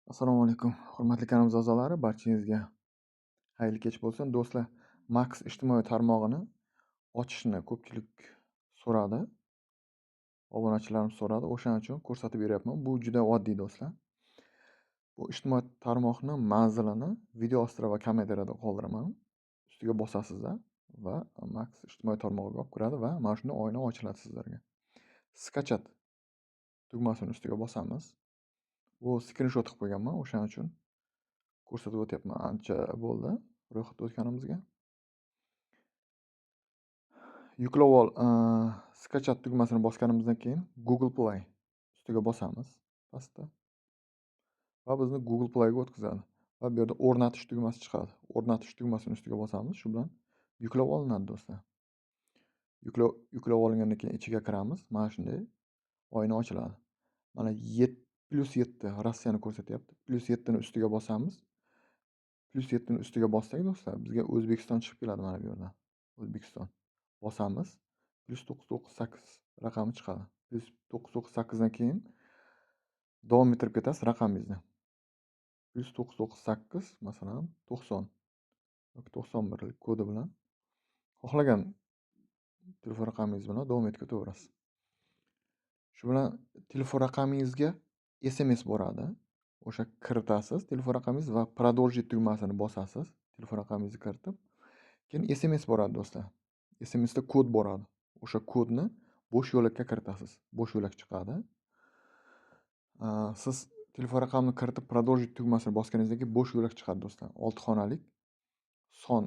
Assalomu alaykum, hurmatli kanalimiz a'zolari, barchangizga xayrli kech bo'lsin. Do'stlar, Max ijtimoiy tarmog'ini ochishni ko'pchilik so'radi, obunachilarimiz so'radi. O'shaning uchun ko'rsatib beryapman. Bu juda oddiy do'stlar. Bu ijtimoiy tarmoqni manzilini video ostida va kommentariyada qoldiraman. Ustiga bosasizlar va Max ijtimoiy tarmog'iga olib kiradi va mana shunday oyna ochiladi sizlarga. Skachat tugmasini ustiga bosamiz. Bu skrinshot qilib qo'yganman, o'shaning uchun ko'rsatib o'tyapman. Ancha bo'ldi ro'yxatdan o'tganimizga. Yuklab ol skachat tugmasini bosganimizdan keyin Google Play ustiga bosamiz pastda va bizni Google Playga o'tkazadi va bu yerda o'rnatish tugmasi chiqadi. O'rnatish tugmasini ustiga bosamiz. Shu bilan yuklab olinadi do'stlar. Yuklab olingandan keyin ichiga kiramiz. Mana shunday oyna ochiladi. Mana +7 Rossiyani ko'rsatyapti. +7 ni ustiga bosamiz. +7 ni ustiga bossak do'stlar, bizga O'zbekiston chiqib keladi mana bu yerdan. O'zbekiston. Bosamiz. +998 raqami chiqadi. +998 dan keyin davom ettirib ketasiz raqamingizni. +998 masalan 90 yoki 91 kodi bilan xohlagan telefon raqamingiz bilan davom etib ketaverasiz. Shu bilan telefon raqamingizga SMS boradi. O'sha kiritasiz telefon raqamingiz va продолжить tugmasini bosasiz. Telefon raqamingizni kiritib, keyin SMS boradi do'stlar. SMSda kod boradi. O'sha kodni bo'sh yo'lakka kiritasiz. Bo'sh yo'lak chiqadi. Siz telefon raqamini kiritib продолжить tugmasini bosganingizdan keyin bo'sh yo'lak chiqadi do'stlar. 6 xonalik son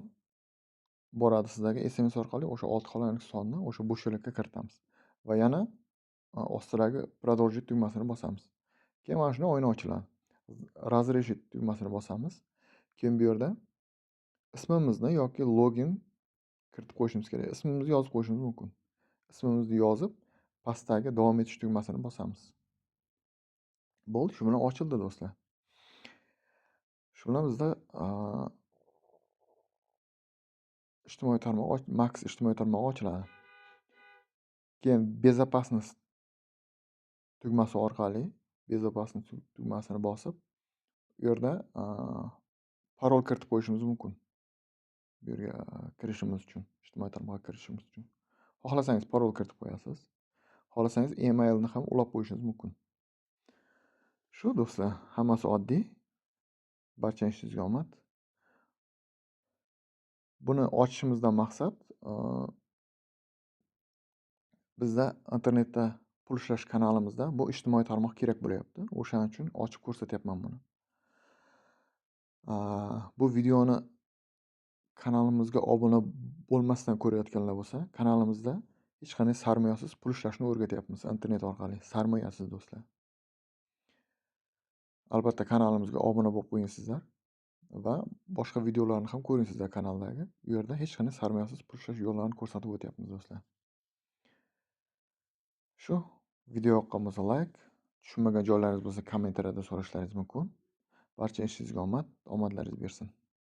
boradi sizlarga SMS orqali o'sha 6 xonalik sonni o'sha bo'sh yo'lakka kiritamiz. Va yana ostidagi продолжить tugmasini bosamiz. Keyin mana shunday oyna ochiladi. Разрешить tugmasini bosamiz. Keyin bu yerda ismimizni yoki login kiritib qo'yishimiz kerak. Ismimizni yozib qo'yishimiz mumkin. Ismimizni yozib, pastdagi davom etish tugmasini bosamiz. Bo'ldi, shu bilan ochildi do'stlar. Shu bilan bizda ijtimoiy tarmoq Max ijtimoiy tarmog'i ochiladi. Keyin безопасность tugmasi orqali безопасность tugmasini bosib, u yerda parol kiritib qo'yishimiz mumkin. Bu yerga kirishimiz uchun, ijtimoiy tarmoqqa kirishimiz uchun. Xohlasangiz parol kiritib qo'yasiz. Xohlasangiz emailni ham ulab qo'yishingiz mumkin. Shu do'stlar, hammasi oddiy. Barcha ishingizga omad. Buni ochishimizdan maqsad bizda internetda pul ishlash kanalimizda bu ijtimoiy tarmoq kerak bo'lyapti. O'shaning uchun ochib ko'rsatyapman buni. Bu videoni kanalimizga obuna bo'lmasdan ko'rayotganlar bo'lsa, kanalimizda hech qanday sarmoyasiz pul ishlashni o'rgatyapmiz internet orqali. Sarmoyasiz do'stlar. Albatta kanalimizga obuna bo'lib qo'yingsizlar va boshqa videolarni ham ko'ringsizlar kanaldagi. Bu yerda hech qanday sarmoyasiz pul ishlash yo'llarini ko'rsatib o'tyapmiz do'stlar. Shu video yoqqan bo'lsa like, tushunmagan joylaringiz bo'lsa kommentariyada so'rashlaringiz mumkin. Barcha ishingizga omad, omadlaringiz bersin.